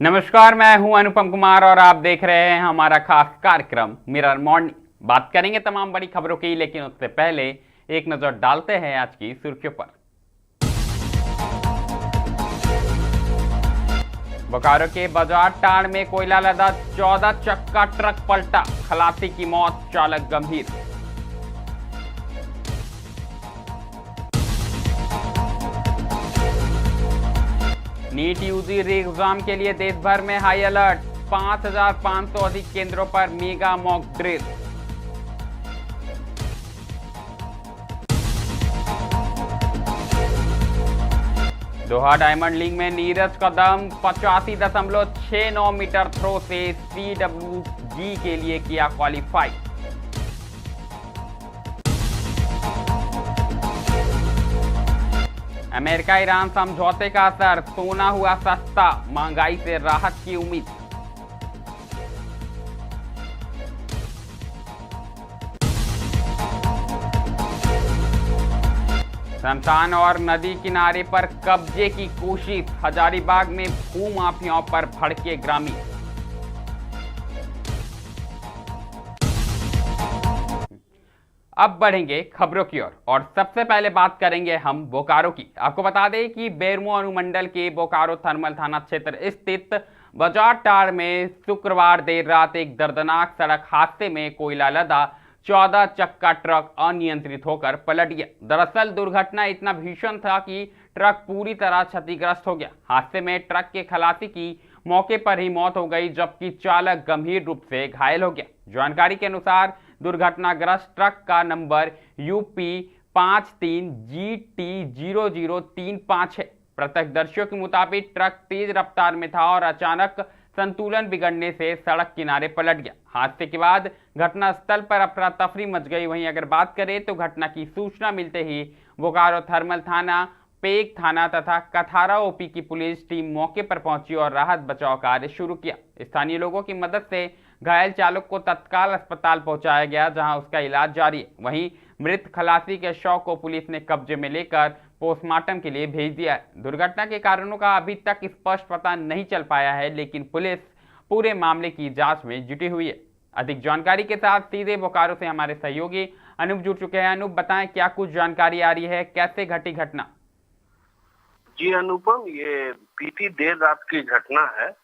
नमस्कार, मैं हूं अनुपम कुमार और आप देख रहे हैं हमारा खास कार्यक्रम मिरर मॉर्निंग। बात करेंगे तमाम बड़ी खबरों की, लेकिन उससे पहले एक नजर डालते हैं आज की सुर्खियों पर। बोकारो के बाजार टाड़ में कोयला लदा 14 चक्का ट्रक पलटा, खलासी की मौत, चालक गंभीर। नीट यूजी री एग्जाम के लिए देश भर में हाई अलर्ट, 5,500 अधिक केंद्रों पर मेगा मॉक ड्रिल। दोहा डायमंड लीग में नीरज कदम 85.69 मीटर थ्रो से CWG के लिए किया क्वालिफाई। अमेरिका ईरान समझौते का असर, सोना हुआ सस्ता, महंगाई से राहत की उम्मीद। शमशान और नदी किनारे पर कब्जे की कोशिश, हजारीबाग में भूमाफियाओं पर भड़के ग्रामीण। अब बढ़ेंगे खबरों की ओर और सबसे पहले बात करेंगे हम बोकारो की। आपको बता दें कि बेरमो अनुमंडल के बोकारो थर्मल थाना क्षेत्र स्थित बाजार टाड़ में शुक्रवार देर रात एक दर्दनाक सड़क हादसे में कोयला लदा 14 चक्का ट्रक अनियंत्रित होकर पलट गया। दरअसल दुर्घटना इतना भीषण था कि ट्रक पूरी तरह क्षतिग्रस्त हो गया। हादसे में ट्रक के खलासी की मौके पर ही मौत हो गई, जबकि चालक गंभीर रूप से घायल हो गया। जानकारी के अनुसार दुर्घटनाग्रस्त ट्रक का नंबर UP 53GT0035 है। प्रत्यक्षदर्शियों के मुताबिक ट्रक तेज रफ्तार में था और अचानक संतुलन बिगड़ने से सड़क किनारे पलट गया। हादसे के बाद घटनास्थल पर अफरा तफरी मच गई। वहीं अगर बात करें तो घटना की सूचना मिलते ही बोकारो थर्मल थाना, पेग थाना तथा कथारा OP की पुलिस टीम मौके पर पहुंची और राहत बचाव कार्य शुरू किया। स्थानीय लोगों की मदद से घायल चालक को तत्काल अस्पताल पहुंचाया गया, जहां उसका इलाज जारी है। वहीं मृत खलासी के शव को पुलिस ने कब्जे में लेकर पोस्टमार्टम के लिए भेज दिया है। दुर्घटना के कारणों का अभी तक स्पष्ट पता नहीं चल पाया है, लेकिन पुलिस पूरे मामले की जांच में जुटी हुई है। अधिक जानकारी के साथ सीधे बोकारो से हमारे सहयोगी अनूप जुड़ चुके हैं। अनूप, बताएं क्या कुछ जानकारी आ रही है, कैसे घटी घटना? जी अनुपम, ये बीती देर रात की घटना है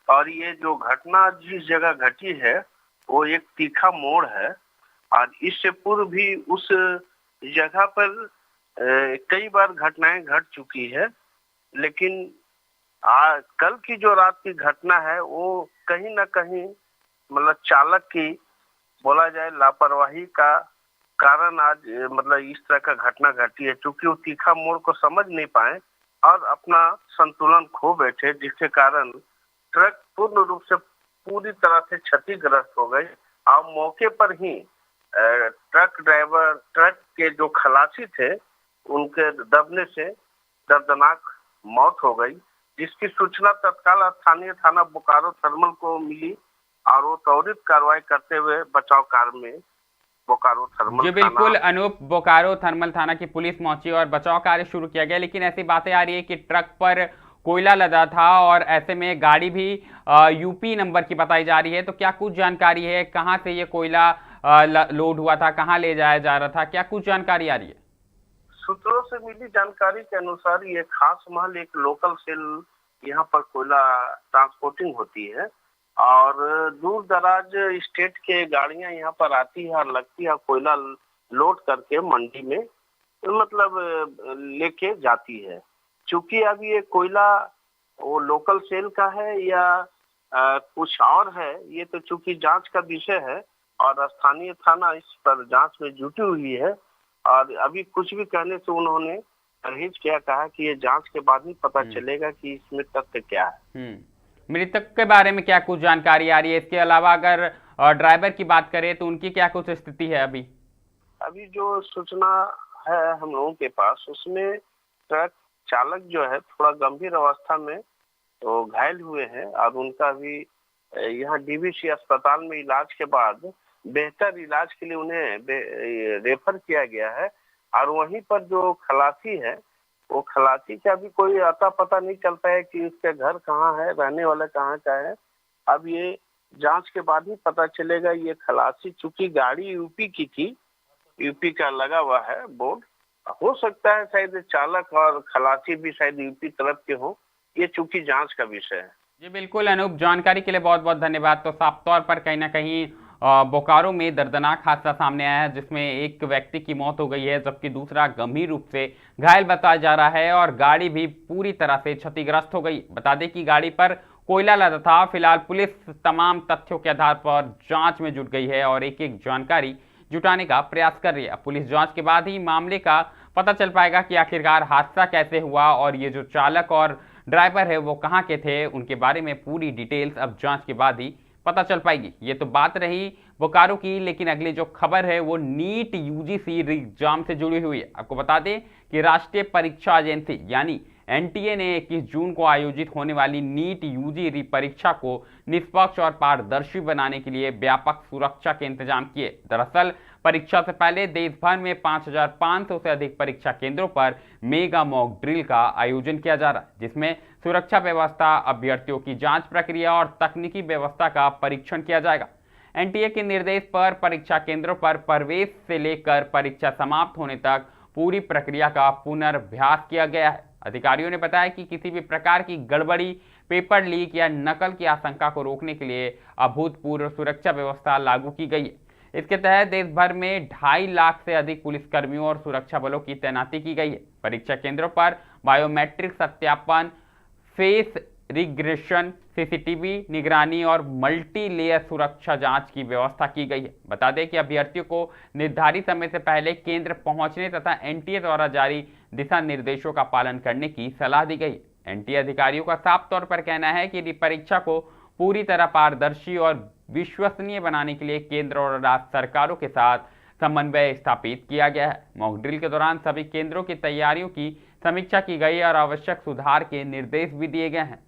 और ये जो घटना जिस जगह घटी है वो एक तीखा मोड़ है और इससे पूर्व भी उस जगह पर कई बार घटनाएं घट चुकी है। लेकिन कल की जो रात की घटना है वो कहीं ना कहीं मतलब चालक की बोला जाए लापरवाही का कारण आज मतलब इस तरह का घटना घटी है, क्योंकि वो तीखा मोड़ को समझ नहीं पाए और अपना संतुलन खो बैठे, जिसके कारण ट्रक पूर्ण रूप से पूरी तरह से क्षतिग्रस्त हो गई और मौके पर ही ट्रक ड्राइवर, ट्रक के जो खलासी थे, उनके दबने से दर्दनाक मौत हो गई, जिसकी सूचना तत्काल स्थानीय थाना बोकारो थर्मल को मिली और वो त्वरित कार्रवाई करते हुए बचाव कार्य में बोकारो थर्मल जी बिल्कुल अनूप, बोकारो थर्मल थाना की पुलिस पहुंची और बचाव कार्य शुरू किया गया। लेकिन ऐसी बातें आ रही है कि ट्रक पर कोयला लदा था और ऐसे में गाड़ी भी UP नंबर की बताई जा रही है। तो क्या कुछ जानकारी है, कहां से ये कोयला लोड हुआ था, कहां ले जाया जा रहा था, क्या कुछ जानकारी आ रही है? सूत्रों से मिली जानकारी के अनुसार ये खास महल एक लोकल सेल यहाँ पर कोयला ट्रांसपोर्टिंग होती है और दूर दराज स्टेट के गाड़ियां यहाँ पर आती है और लगती है, कोयला लोड करके मंडी में मतलब लेके जाती है। चूंकि अब ये कोयला वो लोकल सेल का है या कुछ और है, ये तो चूंकि जांच का विषय है और स्थानीय थाना इस पर जांच में जुटी हुई है और अभी कुछ भी कहने से उन्होंने परहेज किया, कहा कि ये जांच के बाद ही पता चलेगा कि इसमें तथ्य क्या है। मृतक के बारे में क्या कुछ जानकारी आ रही है? इसके अलावा अगर ड्राइवर की बात करें तो उनकी क्या कुछ स्थिति है? अभी जो सूचना है हम लोगों के पास, उसमें ट्रक चालक जो है थोड़ा गंभीर अवस्था में तो घायल हुए हैं और उनका अभी यहाँ DVC अस्पताल में इलाज के बाद बेहतर इलाज के लिए उन्हें रेफर किया गया है और वहीं पर जो खलासी है वो खलासी का भी कोई अता पता नहीं चलता है कि उसका घर कहाँ है, रहने वाला कहाँ का है। अब ये जांच के बाद ही पता चलेगा। ये खलासी, चूंकि गाड़ी यूपी की थी, यूपी का लगा हुआ है बोर्ड, हो सकता है शायद चालक और खलासी भी शायद यूपी तरफ के हो। ये चूंकि जांच का विषय है। जी बिल्कुल अनूप, जानकारी के लिए बहुत बहुत धन्यवाद। तो साफ तौर पर कहीं ना कहीं बोकारो में दर्दनाक हादसा सामने आया है, जिसमें एक व्यक्ति की मौत हो गई है, जबकि दूसरा गंभीर रूप से घायल बताया जा रहा है और गाड़ी भी पूरी तरह से क्षतिग्रस्त हो गई। बता दें कि गाड़ी पर कोयला लदा था। फिलहाल पुलिस तमाम तथ्यों के आधार पर जांच में जुट गई है और एक एक जानकारी जुटाने का प्रयास कर रही है। पुलिस जांच के बाद ही मामले का पता चल पाएगा कि आखिरकार हादसा कैसे हुआ और ये जो चालक और ड्राइवर है वो कहाँ के थे, उनके बारे में पूरी डिटेल्स अब जांच के बाद ही पता चल पाएगी। ये तो बात रही बोकारो की, लेकिन अगली जो खबर है वो नीट यूजीसी एग्जाम से जुड़ी हुई है। आपको बता दें कि राष्ट्रीय परीक्षा एजेंसी यानी एनटीए ने 21 जून को आयोजित होने वाली नीट यूजी परीक्षा को निष्पक्ष और पारदर्शी बनाने के लिए व्यापक सुरक्षा के इंतजाम किए। दरअसल परीक्षा से पहले देश भर में 5,500 से अधिक परीक्षा केंद्रों पर मेगा मॉक ड्रिल का आयोजन किया जा रहा है, जिसमें सुरक्षा व्यवस्था, अभ्यर्थियों की जांच प्रक्रिया और तकनीकी व्यवस्था का परीक्षण किया जाएगा। एनटीए के निर्देश पर परीक्षा केंद्रों पर प्रवेश से लेकर परीक्षा समाप्त होने तक पूरी प्रक्रिया का पुनर्भ्यास किया गया है। अधिकारियों ने बताया कि किसी भी प्रकार की गड़बड़ी, पेपर लीक या नकल की आशंका को रोकने के लिए अभूतपूर्व सुरक्षा व्यवस्था लागू की गई है। इसके तहत देश भर में 2.5 लाख से अधिक पुलिसकर्मियों और सुरक्षा बलों की तैनाती की गई है। परीक्षा केंद्रों पर बायोमेट्रिक सत्यापन, फेस रिग्रेशन, सीसीटीवी निगरानी और मल्टी लेयर सुरक्षा जांच की व्यवस्था की गई है। बता दें कि अभ्यर्थियों को निर्धारित समय से पहले केंद्र पहुंचने तथा एनटीए द्वारा जारी दिशा निर्देशों का पालन करने की सलाह दी गई है। एनटीए अधिकारियों का साफ तौर पर कहना है कि यदि परीक्षा को पूरी तरह पारदर्शी और विश्वसनीय बनाने के लिए केंद्र और राज्य सरकारों के साथ समन्वय स्थापित किया गया है। मॉक ड्रिल के दौरान सभी केंद्रों की तैयारियों की समीक्षा की गई और आवश्यक सुधार के निर्देश भी दिए गए हैं।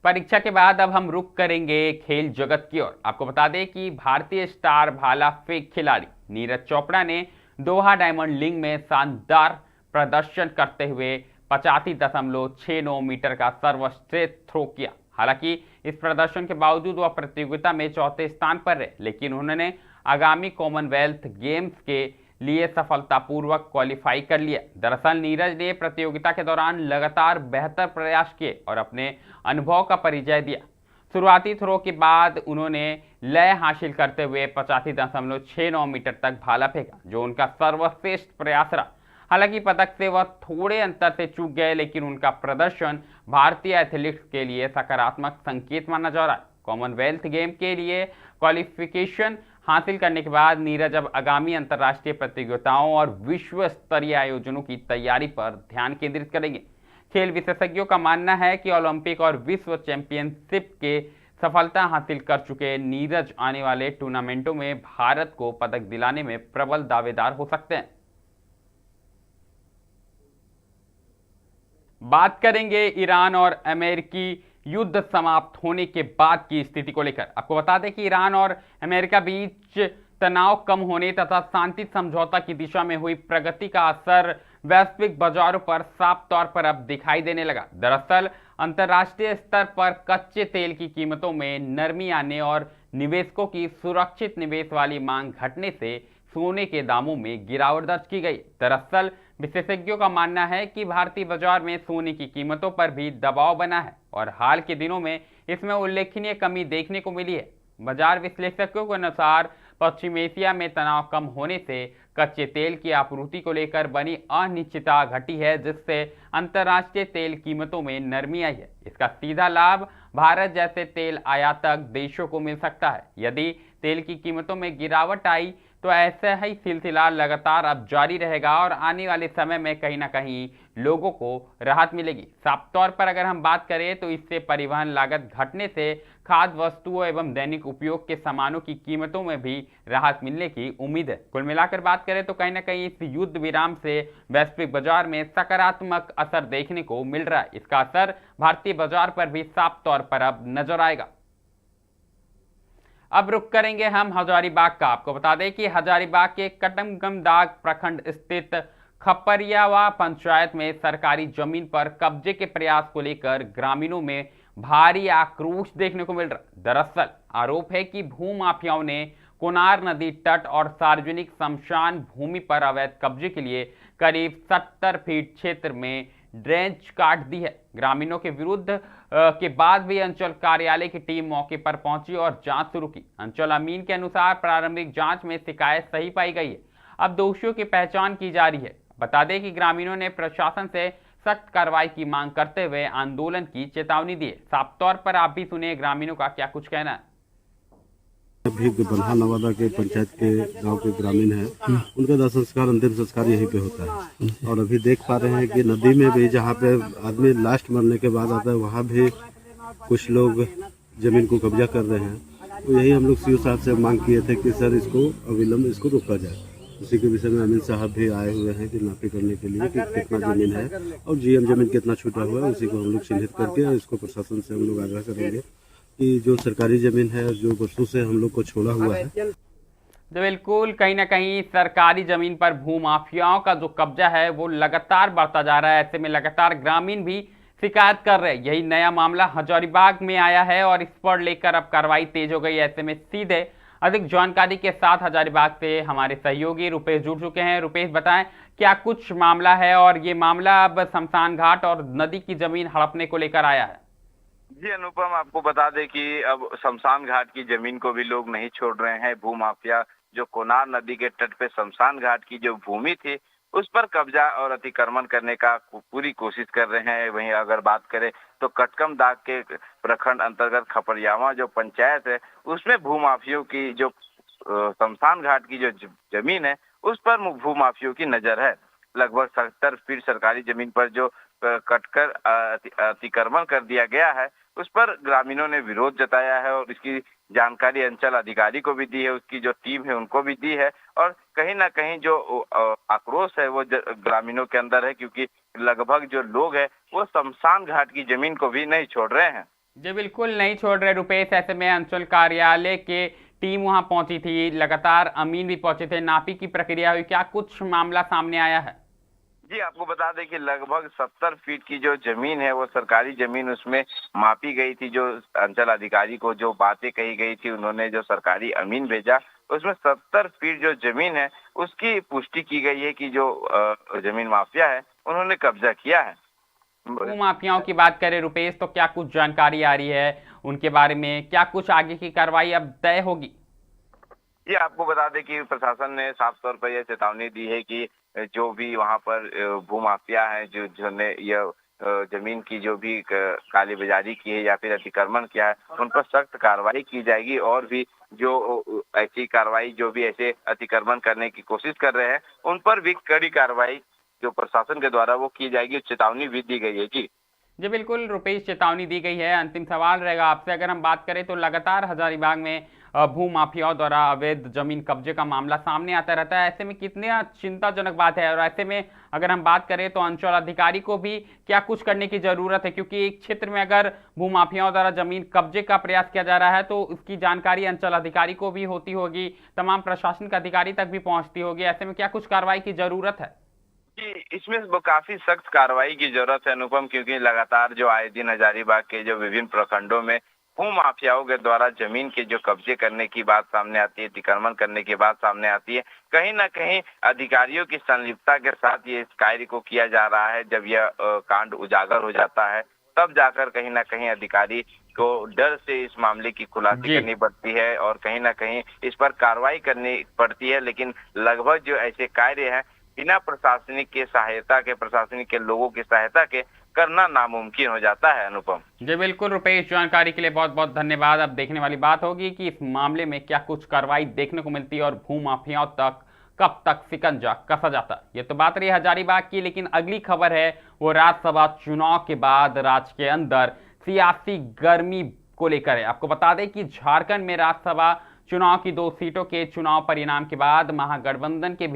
परीक्षा के बाद अब हम रुक करेंगे खेल जगत की ओर। आपको बता दें कि भारतीय स्टार भाला फेंक खिलाड़ी नीरज चोपड़ा ने दोहा डायमंड लीग में शानदार प्रदर्शन करते हुए 85.69 मीटर का सर्वश्रेष्ठ थ्रो किया। हालांकि इस प्रदर्शन के बावजूद वह प्रतियोगिता में चौथे स्थान पर रहे, लेकिन उन्होंने आगामी कॉमनवेल्थ गेम्स के लिए सफलतापूर्वक क्वालिफाई कर लिया। दरअसल नीरज ने प्रतियोगिता के दौरान लगातार बेहतर प्रयास किए और अपने अनुभव का परिचय दिया। शुरुआती थ्रो के बाद उन्होंने लय हासिल करते हुए 85.69 मीटर तक भाला फेंका, जो उनका सर्वश्रेष्ठ प्रयास रहा। हालांकि पदक से वह थोड़े अंतर से चूक गए, लेकिन उनका प्रदर्शन भारतीय एथलीट्स के लिए सकारात्मक संकेत माना जा रहा है। कॉमनवेल्थ गेम के लिए क्वालिफिकेशन हासिल करने के बाद नीरज अब आगामी अंतर्राष्ट्रीय प्रतियोगिताओं और विश्व स्तरीय आयोजनों की तैयारी पर ध्यान केंद्रित करेंगे। खेल विशेषज्ञों का मानना है कि ओलंपिक और विश्व चैंपियनशिप के सफलता हासिल कर चुके नीरज आने वाले टूर्नामेंटों में भारत को पदक दिलाने में प्रबल दावेदार हो सकते हैं। बात करेंगे ईरान और अमेरिकी युद्ध समाप्त होने के बाद की स्थिति को लेकर। आपको बता दें कि ईरान और अमेरिका बीच तनाव कम होने तथा शांति समझौता की दिशा में हुई प्रगति का असर वैश्विक बाजारों पर साफ तौर पर अब दिखाई देने लगा। दरअसल अंतर्राष्ट्रीय स्तर पर कच्चे तेल की कीमतों में नरमी आने और निवेशकों की सुरक्षित निवेश वाली मांग घटने से सोने के दामों में गिरावट दर्ज की गई। दरअसल विशेषज्ञों का मानना है कि भारतीय बाजार में सोने की कीमतों पर भी दबाव बना है और हाल के दिनों में इसमें उल्लेखनीय कमी देखने को मिली है। बाजार विश्लेषकों के अनुसार पश्चिम एशिया में तनाव कम होने से कच्चे तेल की आपूर्ति को लेकर बनी अनिश्चितता घटी है, जिससे अंतर्राष्ट्रीय तेल कीमतों में नरमी आई है। इसका सीधा लाभ भारत जैसे तेल आयातक देशों को मिल सकता है। यदि तेल की कीमतों में गिरावट आई तो ऐसा ही सिलसिला लगातार अब जारी रहेगा और आने वाले समय में कहीं ना कहीं लोगों को राहत मिलेगी। साफ तौर पर अगर हम बात करें तो इससे परिवहन लागत घटने से खाद्य वस्तुओं एवं दैनिक उपयोग के सामानों की कीमतों में भी राहत मिलने की उम्मीद है। कुल मिलाकर बात करें तो कहीं ना कहीं इस युद्ध विराम से वैश्विक बाजार में सकारात्मक असर देखने को मिल रहा है। इसका असर भारतीय बाजार पर भी साफ तौर पर अब नजर आएगा। अब रुक करेंगे हम हजारीबाग का। आपको बता दें कि हजारीबाग के कटमगमदाग प्रखंड स्थित खपरियावा पंचायत में सरकारी जमीन पर कब्जे के प्रयास को लेकर ग्रामीणों में भारी आक्रोश देखने को मिल रहा। दरअसल आरोप है कि भूमाफियाओं ने कोनार नदी तट और सार्वजनिक शमशान भूमि पर अवैध कब्जे के लिए करीब 70 फीट क्षेत्र में ड्रेंच काट दी है। ग्रामीणों के विरुद्ध के बाद भी अंचल कार्यालय की टीम मौके पर पहुंची और जांच शुरू की। अंचल अमीन के अनुसार प्रारंभिक जांच में शिकायत सही पाई गई है। अब दोषियों की पहचान की जा रही है। बता दें कि ग्रामीणों ने प्रशासन से सख्त कार्रवाई की मांग करते हुए आंदोलन की चेतावनी दी है। साफ तौर पर आप भी सुनिए ग्रामीणों का क्या कुछ कहना है। अभी बल्हा नवादा के पंचायत के गांव के ग्रामीण हैं, उनका दाह संस्कार अंतिम संस्कार यहीं पे होता है। और अभी देख पा रहे हैं कि नदी में भी जहाँ पे आदमी लास्ट मरने के बाद आता है वहाँ भी कुछ लोग जमीन को कब्जा कर रहे हैं। तो यही हम लोग सीओ साहब से मांग किए थे कि सर इसको अविलंब इसको रोका जाए। उसी के विषय में अमीन साहब भी आए हुए हैं कि नापी करने के लिए कि कितना जमीन है और जीएम जमीन कितना छूटा हुआ है, उसी को हम लोग चिन्हित करके इसको प्रशासन से हम लोग आग्रह करेंगे कि जो सरकारी जमीन है जो वर्षों से हम लोग को छोड़ा हुआ है। तो बिल्कुल कहीं ना कहीं सरकारी जमीन पर भूमाफियाओं का जो कब्जा है वो लगातार बढ़ता जा रहा है। ऐसे में लगातार ग्रामीण भी शिकायत कर रहे हैं। यही नया मामला हजारीबाग में आया है और इस पर लेकर अब कार्रवाई तेज हो गई है। ऐसे में सीधे अधिक जानकारी के साथ हजारीबाग से हमारे सहयोगी रुपेश जुड़ चुके हैं। रुपेश, बताएं क्या कुछ मामला है और ये मामला अब शमशान घाट और नदी की जमीन हड़पने को लेकर आया है। जी अनुपम, आपको बता दें कि अब शमशान घाट की जमीन को भी लोग नहीं छोड़ रहे हैं। भूमाफिया जो कोनार नदी के तट पे शमशान घाट की जो भूमि थी उस पर कब्जा और अतिक्रमण करने का पूरी कोशिश कर रहे हैं। वहीं अगर बात करें तो कटकमदाग के प्रखंड अंतर्गत खपरियावा जो पंचायत है उसमें भूमाफियों की जो शमशान घाट की जो जमीन है उस पर भूमाफियों की नजर है। लगभग 70 फीट सरकारी जमीन पर जो कटकर अतिक्रमण कर दिया गया है उस पर ग्रामीणों ने विरोध जताया है और इसकी जानकारी अंचल अधिकारी को भी दी है, उसकी जो टीम है उनको भी दी है। और कहीं ना कहीं जो आक्रोश है वो ग्रामीणों के अंदर है, क्योंकि लगभग जो लोग हैं वो शमशान घाट की जमीन को भी नहीं छोड़ रहे हैं। जी बिल्कुल नहीं छोड़ रहे रुपेश। ऐसे में अंचल कार्यालय के टीम वहां पहुंची थी, लगातार अमीन भी पहुंचे थे, नापी की प्रक्रिया हुई, क्या कुछ मामला सामने आया है? जी आपको बता दें कि लगभग 70 फीट की जो जमीन है वो सरकारी जमीन उसमें मापी गई थी। जो अंचल अधिकारी को जो बातें कही गई थी उन्होंने जो सरकारी अमीन भेजा उसमें 70 फीट जो जमीन है उसकी पुष्टि की गई है कि जो जमीन माफिया है उन्होंने कब्जा किया है। माफियाओं की बात करें रुपेश तो क्या कुछ जानकारी आ रही है उनके बारे में, क्या कुछ आगे की कार्रवाई अब तय होगी? ये आपको बता दें कि प्रशासन ने साफ तौर पर यह चेतावनी दी है कि जो भी वहां पर भूमाफिया है जिन्होंने यह जमीन की जो भी काली बाजारी की है या फिर अतिक्रमण किया है उन पर सख्त कार्रवाई की जाएगी। और भी जो ऐसी कार्रवाई जो भी ऐसे अतिक्रमण करने की कोशिश कर रहे हैं उन पर भी कड़ी कार्रवाई जो प्रशासन के द्वारा वो की जाएगी, चेतावनी भी दी गई है। जी बिल्कुल रुपेश, चेतावनी दी गई है। अंतिम सवाल रहेगा आपसे, अगर हम बात करें तो लगातार हजारीबाग में भूमाफियाओं द्वारा अवैध जमीन कब्जे का मामला सामने आता रहता है। ऐसे में कितनी चिंताजनक बात है। और ऐसे में अगर हम बात करें तो अंचल अधिकारी को भी क्या कुछ करने की जरूरत है, क्योंकि एक क्षेत्र में अगर भूमाफियाओं द्वारा जमीन कब्जे का प्रयास किया जा रहा है तो उसकी जानकारी अंचल अधिकारी को भी होती होगी, तमाम प्रशासनिक अधिकारी तक भी पहुंचती होगी। ऐसे में क्या कुछ कार्रवाई की जरूरत है? इसमें काफी सख्त कार्रवाई की जरूरत है अनुपम, क्योंकि लगातार जो आए दिन हजारीबाग के जो विभिन्न प्रखंडों में भूमाफियाओं के द्वारा जमीन के जो कब्जे करने की बात सामने आती है, अतिक्रमण करने की बात सामने आती है, कहीं ना कहीं अधिकारियों की संलिप्तता के साथ ये इस कार्य को किया जा रहा है। जब यह कांड उजागर हो जाता है तब जाकर कहीं ना कहीं अधिकारी को डर से इस मामले की खुलासी करनी पड़ती है और कहीं ना कहीं इस पर कार्रवाई करनी पड़ती है। लेकिन लगभग जो ऐसे कार्य हैं बिना प्रशासनिक के सहायता के, प्रशासनिक के लोगों की सहायता के करना नामुमकिन हो जाता है। अनुपम जी बिल्कुल रुपेश, जानकारी के लिए बहुत बहुत धन्यवाद। अब देखने वाली बात होगी कि इस मामले में क्या कुछ कार्रवाई देखने को मिलती है और भूमाफियाओं तक कब तक शिकंजा कसा जाता। ये तो बात रही हजारीबाग की, लेकिन अगली खबर है वो राज्यसभा चुनाव के बाद राज्य के अंदर सियासी गर्मी को लेकर है। आपको बता दें कि झारखंड में राज्यसभा चुनाव की 2 सीटों के चुनाव परिणाम के बाद महागठबंधन के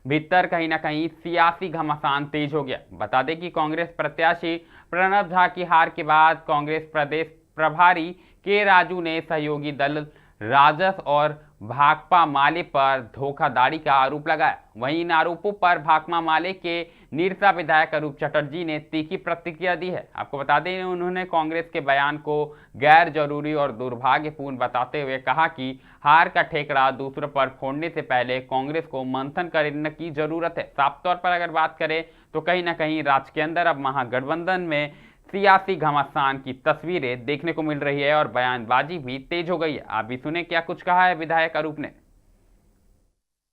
भीतर कहीं ना कहीं सियासी घमासान तेज हो गया। बता दें कि कांग्रेस प्रत्याशी प्रणब झा की हार के बाद कांग्रेस प्रदेश प्रभारी के राजू ने सहयोगी दल राजस और भाकपा माले पर धोखाधड़ी का आरोप लगाया। वहीं इन आरोपों पर भाकपा माले के निरसा विधायक अरूप चटर्जी ने तीखी प्रतिक्रिया दी है। आपको बता दें, उन्होंने कांग्रेस के बयान को गैर जरूरी और दुर्भाग्यपूर्ण बताते हुए कहा कि हार का ठेकड़ा दूसरों पर फोड़ने से पहले कांग्रेस को मंथन करने की जरूरत है। साफ तौर पर अगर बात करें तो कहीं ना कहीं राज्य के अंदर अब महागठबंधन में सियासी घमासान की तस्वीरें देखने को मिल रही है और बयानबाजी भी तेज हो गई है। आप भी सुने क्या कुछ कहा है विधायक अरूप ने।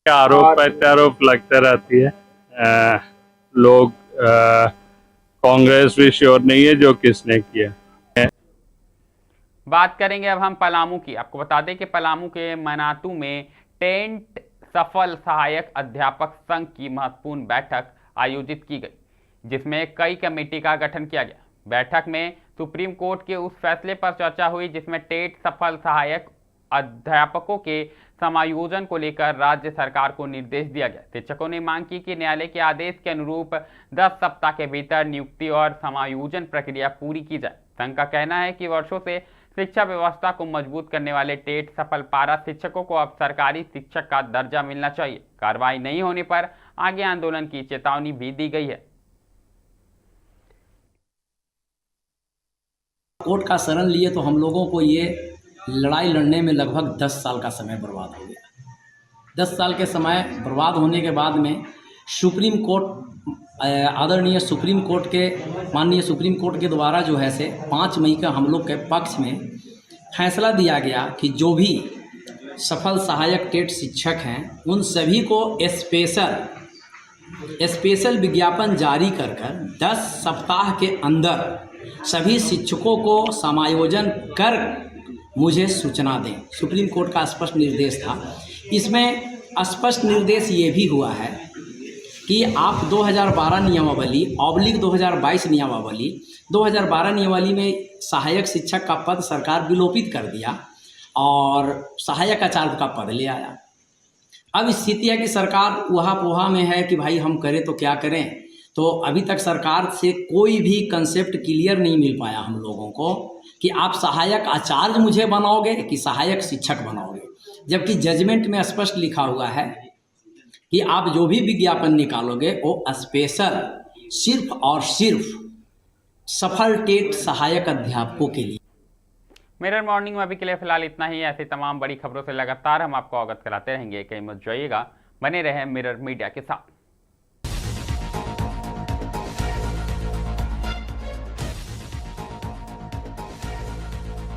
आरोप प्रत्यारोप लगते रहती है। लोग कांग्रेस भी श्योर नहीं है जो किसने किया। बात करेंगे अब हम पलामू की। आपको बता दें कि पलामू के मनातू में टेंट सफल सहायक अध्यापक संघ की महत्वपूर्ण बैठक आयोजित की गई, जिसमें कई कमेटी का गठन किया गया। बैठक में सुप्रीम कोर्ट के उस फैसले पर चर्चा हुई जिसमें टेट सफल सहायक अध्यापकों के समायोजन को लेकर राज्य सरकार को निर्देश दिया गया। शिक्षकों ने मांग की कि न्यायालय के आदेश के अनुरूप 10 सप्ताह के भीतर नियुक्ति और समायोजन प्रक्रिया पूरी की जाए। संघ का कहना है कि वर्षों से शिक्षा व्यवस्था को मजबूत करने वाले टेट सफल पारा शिक्षकों को अब सरकारी शिक्षक का दर्जा मिलना चाहिए। कार्रवाई नहीं होने पर आगे आंदोलन की चेतावनी भी दी गई है। कोर्ट का शरण लिए तो हम लोगों को ये लड़ाई लड़ने में लगभग 10 साल का समय बर्बाद हो गया। 10 साल के समय बर्बाद होने के बाद में सुप्रीम कोर्ट आदरणीय सुप्रीम कोर्ट के माननीय सुप्रीम कोर्ट के द्वारा जो है से 5 मई का हम लोग के पक्ष में फैसला दिया गया कि जो भी सफल सहायक टेट शिक्षक हैं उन सभी को स्पेशल विज्ञापन जारी कर 10 सप्ताह के अंदर सभी शिक्षकों को समायोजन कर मुझे सूचना दें। सुप्रीम कोर्ट का स्पष्ट निर्देश था। इसमें स्पष्ट निर्देश ये भी हुआ है कि आप 2012 नियमावली / 2022 नियमावली 2012 नियमावली में सहायक शिक्षक का पद सरकार विलोपित कर दिया और सहायक आचार्य का पद ले आया। अब स्थिति है कि सरकार वहा पोहा में है कि भाई हम करें तो क्या करें। तो अभी तक सरकार से कोई भी कंसेप्ट क्लियर नहीं मिल पाया हम लोगों को कि आप सहायक आचार्य मुझे बनाओगे कि सहायक शिक्षक बनाओगे, जबकि जजमेंट में स्पष्ट लिखा हुआ है कि आप जो भी विज्ञापन निकालोगे वो स्पेशल सिर्फ और सिर्फ सफल टेट सहायक अध्यापकों के लिए। मिरर मॉर्निंग में अभी के लिए फिलहाल इतना ही। ऐसी तमाम बड़ी खबरों से लगातार हम आपको अवगत कराते रहेंगे। कहीं मत जाइएगा, बने रहें मिरर मीडिया के साथ।